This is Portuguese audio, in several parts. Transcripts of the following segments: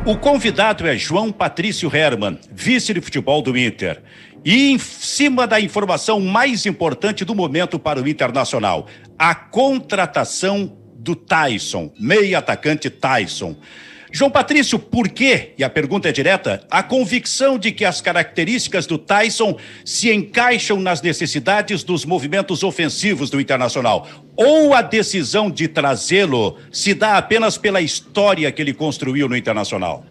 O convidado é João Patrício Hermann, vice de futebol do Inter. E em cima da informação mais importante do momento para o Internacional, a contratação do Taison, meio atacante Taison. João Patrício, por quê, e a pergunta é direta, a convicção de que as características do Taison se encaixam nas necessidades dos movimentos ofensivos do Internacional? Ou a decisão de trazê-lo se dá apenas pela história que ele construiu no Internacional?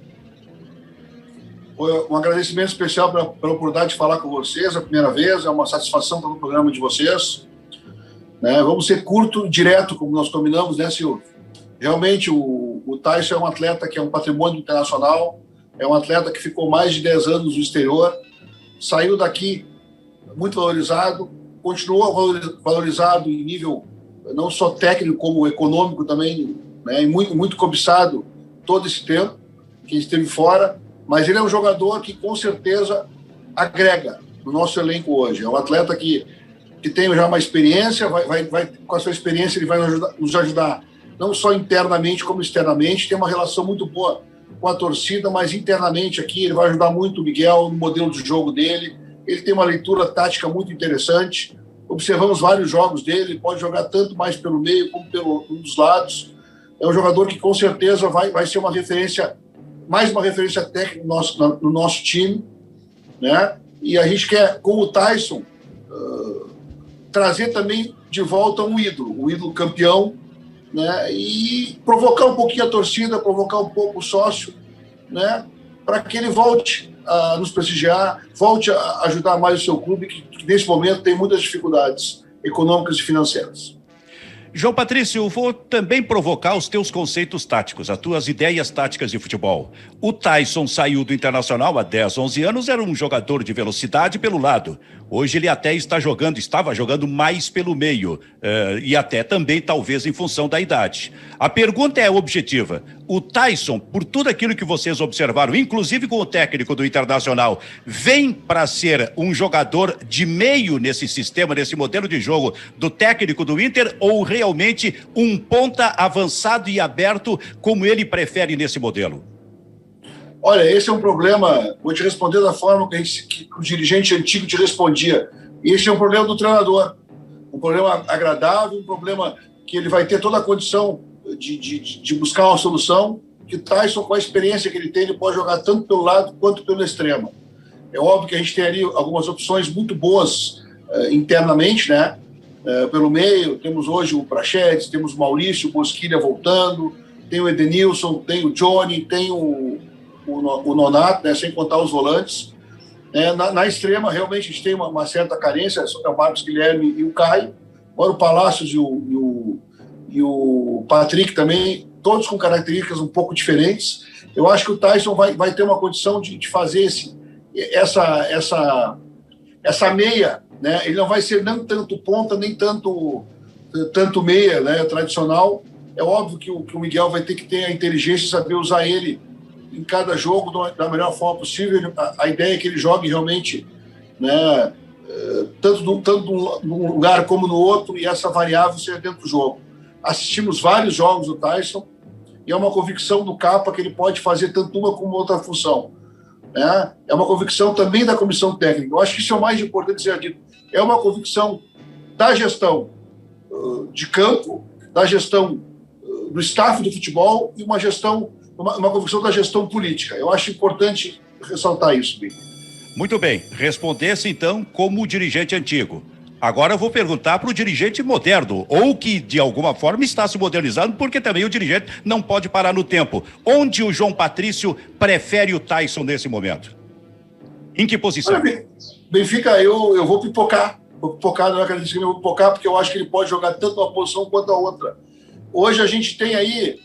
Um agradecimento especial pela oportunidade de falar com vocês a primeira vez, é uma satisfação pelo programa de vocês. Vamos ser curto e direto, como nós combinamos, né, Silvio? Realmente, o Taison é um atleta que é um patrimônio internacional, é um atleta que ficou mais de 10 anos no exterior, saiu daqui muito valorizado, continuou valorizado em nível não só técnico, como econômico também, né, e muito cobiçado todo esse tempo que esteve fora, mas ele é um jogador que com certeza agrega no nosso elenco hoje. É um atleta que tem já uma experiência, com a sua experiência ele vai nos ajudar não só internamente como externamente, tem uma relação muito boa com a torcida, mas internamente aqui ele vai ajudar muito o Miguel no modelo de jogo dele, ele tem uma leitura tática muito interessante, observamos vários jogos dele, ele pode jogar tanto mais pelo meio como um dos lados, é um jogador que com certeza vai ser uma referência, mais uma referência técnica no nosso time, né? E a gente quer, com o Taison, trazer também de volta um ídolo campeão, né, e provocar um pouquinho a torcida, provocar um pouco o sócio, né, para que ele volte a nos prestigiar, volte a ajudar mais o seu clube, que nesse momento tem muitas dificuldades econômicas e financeiras. João Patrício, eu vou também provocar os teus conceitos táticos, as tuas ideias táticas de futebol. O Taison saiu do Internacional há 10, 11 anos, era um jogador de velocidade pelo lado. Hoje ele até estava jogando mais pelo meio, e até também talvez em função da idade. A pergunta é objetiva. O Taison, por tudo aquilo que vocês observaram, inclusive com o técnico do Internacional, vem para ser um jogador de meio nesse sistema, nesse modelo de jogo do técnico do Inter, ou realmente um ponta avançado e aberto como ele prefere nesse modelo? Olha, esse é um problema, vou te responder da forma que o dirigente antigo te respondia. Esse é um problema do treinador, um problema agradável, um problema que ele vai ter toda a condição de buscar uma solução, que o Taison, com a experiência que ele tem, ele pode jogar tanto pelo lado quanto pelo extremo. É óbvio que a gente tem ali algumas opções muito boas internamente, né? Pelo meio, temos hoje o Praxedes, temos o Maurício, o Bosquilha voltando, tem o Edenilson, tem o Johnny, tem o Nonato, né, sem contar os volantes. Na extrema, realmente, a gente tem uma certa carência, é o Marcos Guilherme e o Caio. Agora o Palácios e o Patrick também, todos com características um pouco diferentes. Eu acho que o Taison vai ter uma condição de fazer essa meia, né? Ele não vai ser nem tanto ponta, nem tanto meia, né, tradicional. É óbvio que o Miguel vai ter que ter a inteligência de saber usar ele em cada jogo da melhor forma possível. A ideia é que ele jogue realmente, né, tanto num lugar como no outro, e essa variável seja dentro do jogo. Assistimos vários jogos do Taison e é uma convicção do Capa que ele pode fazer tanto uma como outra função, né? É uma convicção também da comissão técnica. Eu acho que isso é o mais importante ser dito. É uma convicção da gestão de campo, da gestão do staff do futebol e uma convicção da gestão política. Eu acho importante ressaltar isso, Bim. Muito bem, respondesse então como dirigente antigo. Agora eu vou perguntar para o dirigente moderno, ou que de alguma forma está se modernizando, porque também o dirigente não pode parar no tempo. Onde o João Patrício prefere o Taison nesse momento? Em que posição? Olha, Benfica, eu vou pipocar. Não é que eu vou pipocar, porque eu acho que ele pode jogar tanto uma posição quanto a outra. Hoje a gente tem aí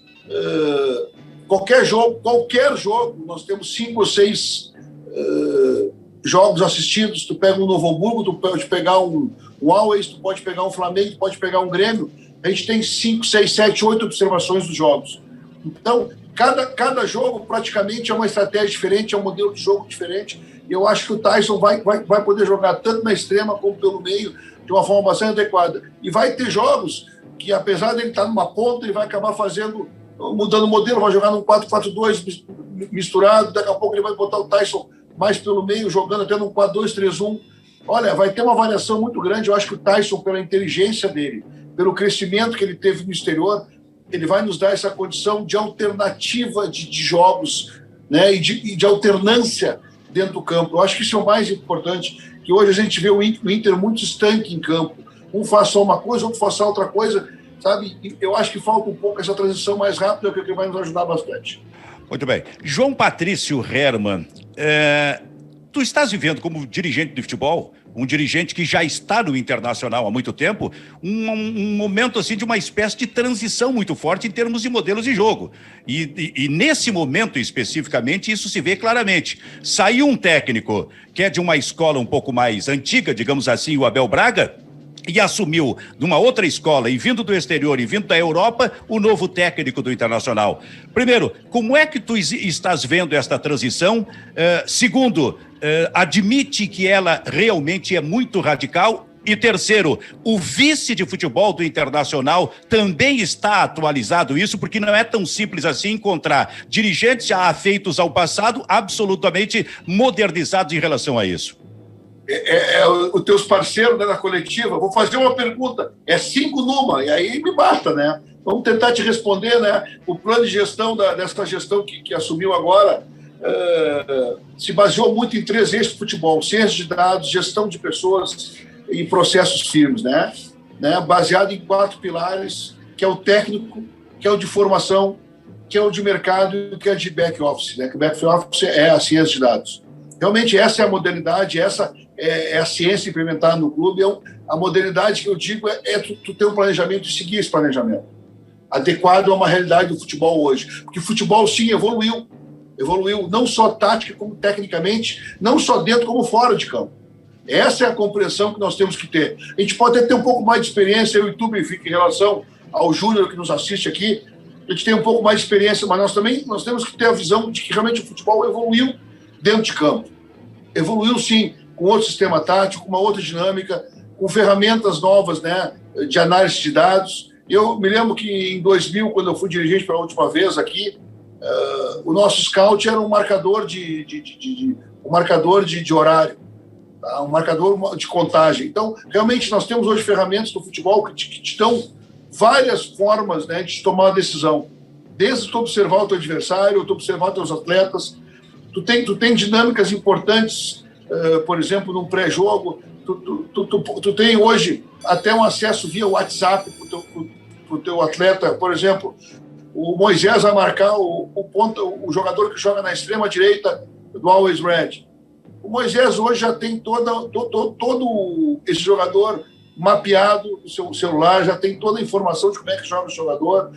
qualquer jogo, nós temos 5 ou 6 jogos assistidos. Tu pega um Novo Hamburgo, tu pode pegar um Always, tu pode pegar um Flamengo, tu pode pegar um Grêmio. A gente tem 5, 6, 7, 8 observações dos jogos. Então, cada jogo praticamente é uma estratégia diferente, é um modelo de jogo diferente. E eu acho que o Taison vai poder jogar tanto na extrema como pelo meio de uma forma bastante adequada. E vai ter jogos que, apesar de ele estar numa ponta, ele vai acabar mudando o modelo, vai jogar num 4-4-2, misturado, daqui a pouco ele vai botar o Tyson mais pelo meio, jogando até no 4-2-3-1. Olha, vai ter uma variação muito grande. Eu acho que o Tyson, pela inteligência dele, pelo crescimento que ele teve no exterior, ele vai nos dar essa condição de alternativa de jogos, né, e de alternância dentro do campo. Eu acho que isso é o mais importante, que hoje a gente vê o Inter muito estanque em campo. Um faz só uma coisa, outro faz só outra coisa, sabe? E eu acho que falta um pouco essa transição mais rápida, que vai nos ajudar bastante. Muito bem. João Patrício Hermann, tu estás vivendo como dirigente de futebol, um dirigente que já está no Internacional há muito tempo, um momento assim de uma espécie de transição muito forte em termos de modelos de jogo. E nesse momento especificamente isso se vê claramente. Saiu um técnico que é de uma escola um pouco mais antiga, digamos assim, o Abel Braga, e assumiu numa outra escola, e vindo do exterior e vindo da Europa, o novo técnico do Internacional. Primeiro, como é que tu estás vendo esta transição? Segundo, admite que ela realmente é muito radical? E terceiro, o vice de futebol do Internacional também está atualizado isso, porque não é tão simples assim encontrar dirigentes já afeitos ao passado, absolutamente modernizados em relação a isso. Os teus parceiros, né, na coletiva, vou fazer uma pergunta, 5 numa, e aí me basta, né? Vamos tentar te responder, né? O plano de gestão dessa gestão que assumiu agora se baseou muito em 3 eixos de futebol: ciência de dados, gestão de pessoas e processos firmes, né? Baseado em 4 pilares, que é o técnico, que é o de formação, que é o de mercado e que é de back-office, né? Que o back-office é a ciência de dados. Realmente essa é a modalidade, essa é a ciência implementada no clube. A modalidade que eu digo tu ter um planejamento e seguir esse planejamento, adequado a uma realidade do futebol hoje. Porque o futebol, sim, evoluiu não só tática, como tecnicamente, não só dentro, como fora de campo. Essa é a compreensão que nós temos que ter. A gente pode até ter um pouco mais de experiência, eu e tu, Benfica, em relação ao Júnior que nos assiste aqui, a gente tem um pouco mais de experiência, mas nós temos que ter a visão de que realmente o futebol evoluiu dentro de campo. Evoluiu, sim, com outro sistema tático, com uma outra dinâmica, com ferramentas novas, né, de análise de dados. Eu me lembro que em 2000, quando eu fui dirigente pela última vez aqui, o nosso scout era um marcador de horário, tá? Um marcador de contagem. Então, realmente, nós temos hoje ferramentas do futebol que te dão várias formas, né, de tomar uma decisão. Desde tu observar o teu adversário, tu observar os teus atletas. Tu tem dinâmicas importantes, por exemplo, num pré-jogo. Tu tem hoje até um acesso via WhatsApp para o teu atleta. Por exemplo, o Moisés vai marcar o jogador que joga na extrema direita do Always Red. O Moisés hoje já tem todo esse jogador mapeado no seu celular, já tem toda a informação de como é que joga o jogador.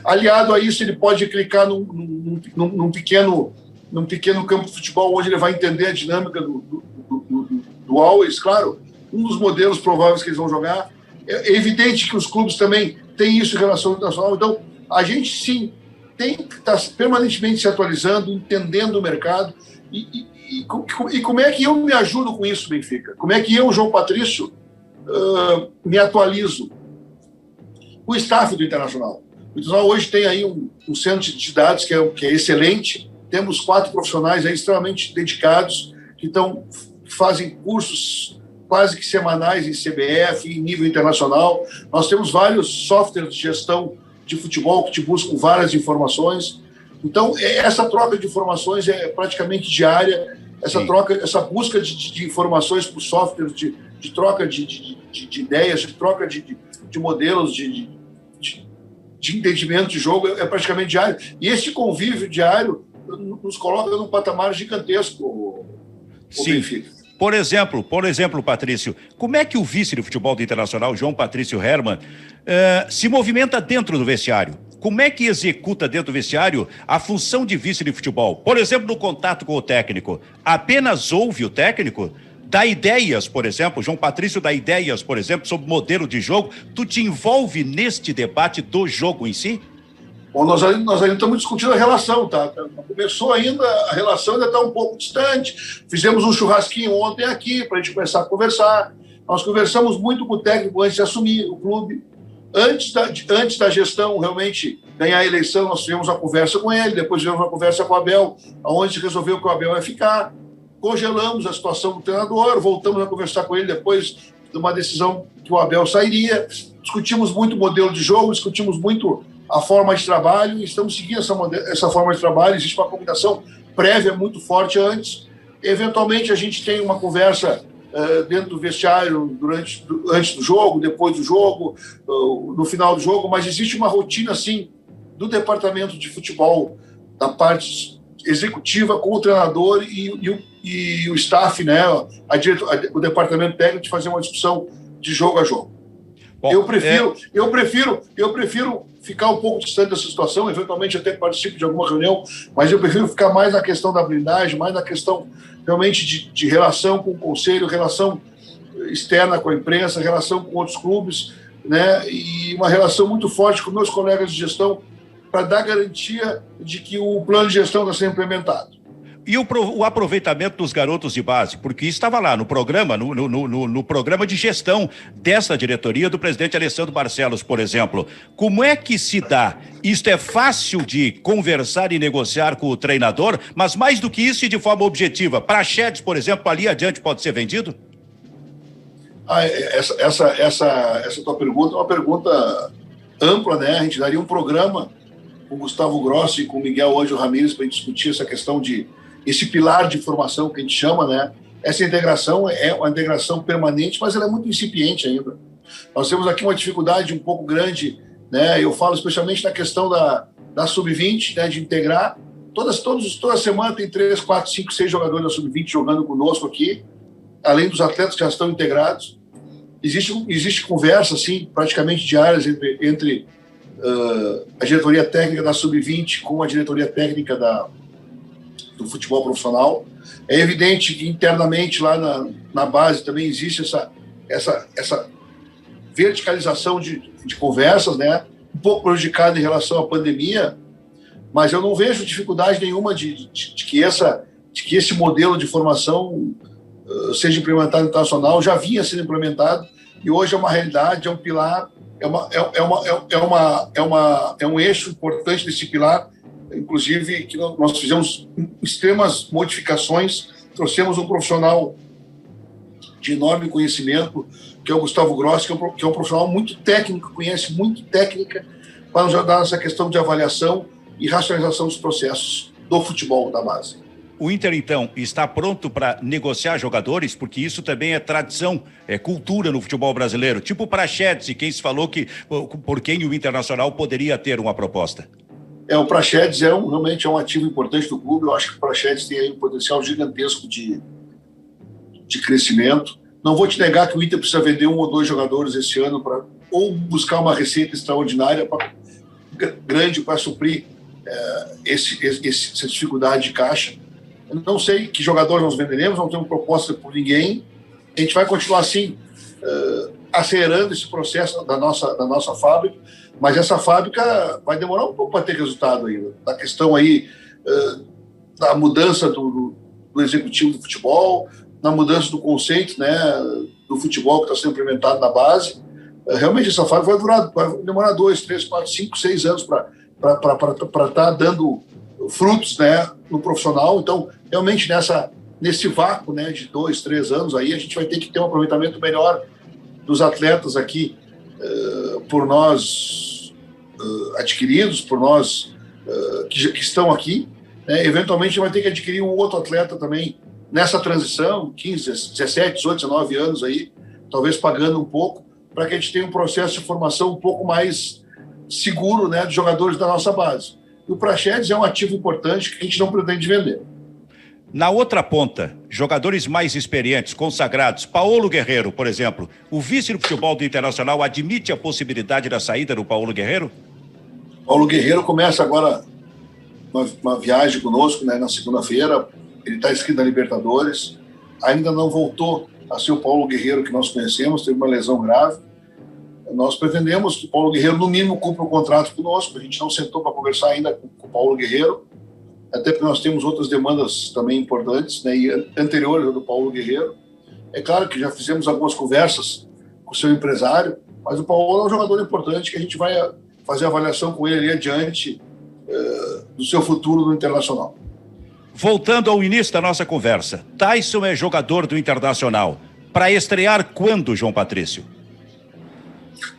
Aliado a isso, ele pode clicar num pequeno campo de futebol, onde ele vai entender a dinâmica do Always. Claro, um dos modelos prováveis que eles vão jogar. É evidente que os clubes também têm isso em relação ao internacional. Então, a gente, sim, tem que estar permanentemente se atualizando, entendendo o mercado. E como é que eu me ajudo com isso, Benfica? Como é que eu, João Patrício, me atualizo? O staff do Internacional. O Internacional hoje tem aí um centro de dados que é excelente. Temos 4 profissionais aí extremamente dedicados que fazem cursos quase que semanais em CBF, em nível internacional. Nós temos vários softwares de gestão de futebol que te buscam várias informações. Então, essa troca de informações é praticamente diária. Essa busca de informações por softwares, de troca de ideias, de troca de modelos, de entendimento de jogo é praticamente diário. E esse convívio diário nos coloca num patamar gigantesco. Sim. Por exemplo, Patrício, como é que o vice de futebol do Internacional, João Patrício Hermann, se movimenta dentro do vestiário? Como é que executa dentro do vestiário a função de vice de futebol? Por exemplo, no contato com o técnico, apenas ouve o técnico? Dá ideias, por exemplo, João Patrício dá ideias, por exemplo, sobre modelo de jogo. Tu te envolve neste debate do jogo em si? Bom, nós ainda estamos discutindo a relação, tá? Começou ainda, a relação ainda está um pouco distante. Fizemos um churrasquinho ontem aqui para a gente começar a conversar. Nós conversamos muito com o técnico antes de assumir o clube. Antes da gestão realmente ganhar a eleição, nós tivemos uma conversa com ele, depois tivemos uma conversa com o Abel, onde se resolveu que o Abel ia ficar, congelamos a situação do treinador, voltamos a conversar com ele depois de uma decisão que o Abel sairia, discutimos muito o modelo de jogo, discutimos muito a forma de trabalho, e estamos seguindo essa forma de trabalho. Existe uma combinação prévia muito forte antes. Eventualmente a gente tem uma conversa dentro do vestiário antes do jogo, depois do jogo, no final do jogo, mas existe uma rotina assim do departamento de futebol, da parte executiva com o treinador e o staff, né, o departamento técnico, de fazer uma discussão de jogo a jogo. Bom, eu prefiro ficar um pouco distante dessa situação, eventualmente até participo de alguma reunião, mas eu prefiro ficar mais na questão da blindagem, mais na questão realmente de relação com o conselho, relação externa com a imprensa, relação com outros clubes, né, e uma relação muito forte com meus colegas de gestão para dar garantia de que o plano de gestão está sendo implementado. E o aproveitamento dos garotos de base, porque estava lá no programa, no programa de gestão dessa diretoria do presidente Alessandro Barcelos, por exemplo. Como é que se dá? Isto é fácil de conversar e negociar com o treinador, mas mais do que isso e de forma objetiva. Praxedes, por exemplo, ali adiante pode ser vendido? Essa tua pergunta é uma pergunta ampla, né? A gente daria um programa com o Gustavo Grossi e com o Miguel Ângelo Ramírez para discutir essa questão esse pilar de formação que a gente chama, né? Essa integração é uma integração permanente, mas ela é muito incipiente ainda. Nós temos aqui uma dificuldade um pouco grande, né? Eu falo especialmente na questão da Sub-20, né? De integrar. Toda semana tem 3, 4, 5, 6 jogadores da Sub-20 jogando conosco aqui, além dos atletas que já estão integrados. Existe conversa, assim, praticamente diárias entre a diretoria técnica da Sub-20 com a diretoria técnica do futebol profissional. É evidente que internamente lá na base também existe essa verticalização de conversas, né? Um pouco prejudicada em relação à pandemia, mas eu não vejo dificuldade nenhuma de que esse modelo de formação seja implementado internacional. Já vinha sendo implementado e hoje é uma realidade, é um pilar, é um eixo importante desse pilar. Inclusive, que nós fizemos extremas modificações, trouxemos um profissional de enorme conhecimento, que é o Gustavo Grossi, que é um profissional muito técnico, conhece muito técnica, para nos ajudar nessa questão de avaliação e racionalização dos processos do futebol da base. O Inter, então, está pronto para negociar jogadores? Porque isso também é tradição, é cultura no futebol brasileiro. Tipo o Praxedes, e quem se falou que por quem o Internacional poderia ter uma proposta. O Praxedes realmente é um ativo importante do clube. Eu acho que o Praxedes tem aí um potencial gigantesco de crescimento. Não vou te negar que o Inter precisa vender 1 ou 2 jogadores esse ano ou buscar uma receita extraordinária grande para suprir essa dificuldade de caixa. Eu não sei que jogadores nós venderemos, não temos proposta por ninguém. A gente vai continuar assim, acelerando esse processo da nossa fábrica, mas essa fábrica vai demorar um pouco para ter resultado ainda. Da questão aí da mudança do executivo do futebol, na mudança do conceito, né, do futebol que está sendo implementado na base. Realmente essa fábrica vai demorar 2, 3, 4, 5, 6 anos para estar dando frutos, né, no profissional. Então, realmente nesse vácuo, né, de 2, 3 anos aí, a gente vai ter que ter um aproveitamento melhor dos atletas aqui, por nós adquiridos, por nós que estão aqui, né? Eventualmente a gente vai ter que adquirir um outro atleta também nessa transição, 15, 17, 18, 19 anos aí, talvez pagando um pouco, para que a gente tenha um processo de formação um pouco mais seguro, né, dos jogadores da nossa base. E o Praxedes é um ativo importante que a gente não pretende vender. Na outra ponta, jogadores mais experientes, consagrados, Paulo Guerreiro, por exemplo, o vice do futebol do Internacional admite a possibilidade da saída do Paulo Guerreiro? Paulo Guerreiro começa agora uma viagem conosco, né, na segunda-feira. Ele está inscrito na Libertadores, ainda não voltou a ser o Paulo Guerreiro que nós conhecemos, teve uma lesão grave. Nós pretendemos que o Paulo Guerreiro, no mínimo, cumpra o contrato conosco. A gente não sentou para conversar ainda com o Paulo Guerreiro, até porque nós temos outras demandas também importantes, né, e anteriores ao do Paulo Guerreiro. É claro que já fizemos algumas conversas com o seu empresário, Mas o Paulo é um jogador importante que a gente vai fazer avaliação com ele ali adiante do seu futuro no Internacional. Voltando ao início da nossa conversa, Taison é jogador do Internacional. Para estrear quando, João Patrício?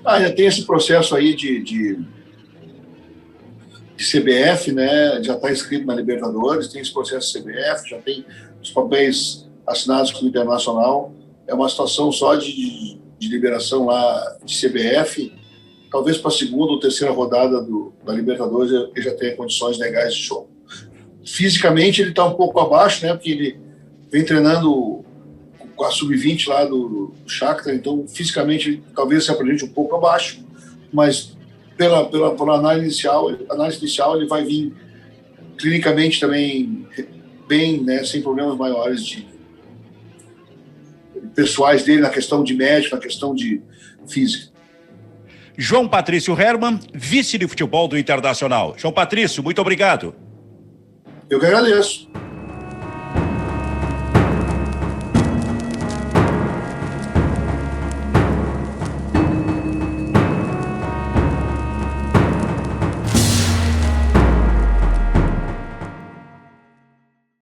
Já tem esse processo aí de CBF, né? Já está inscrito na Libertadores, tem esse processo de CBF, já tem os papéis assinados com o Internacional. É uma situação só de liberação lá de CBF. Talvez para a segunda ou terceira rodada da Libertadores ele já tenha condições legais de jogo. Fisicamente ele está um pouco abaixo, né? Porque ele vem treinando com a sub-20 lá do Shakhtar, então fisicamente ele talvez se apresente um pouco abaixo, mas pela análise inicial ele vai vir clinicamente também bem, né? Sem problemas maiores pessoais dele, na questão de médico, na questão de física. João Patrício Hermann, vice de futebol do Internacional. João Patrício, muito obrigado. Eu que agradeço.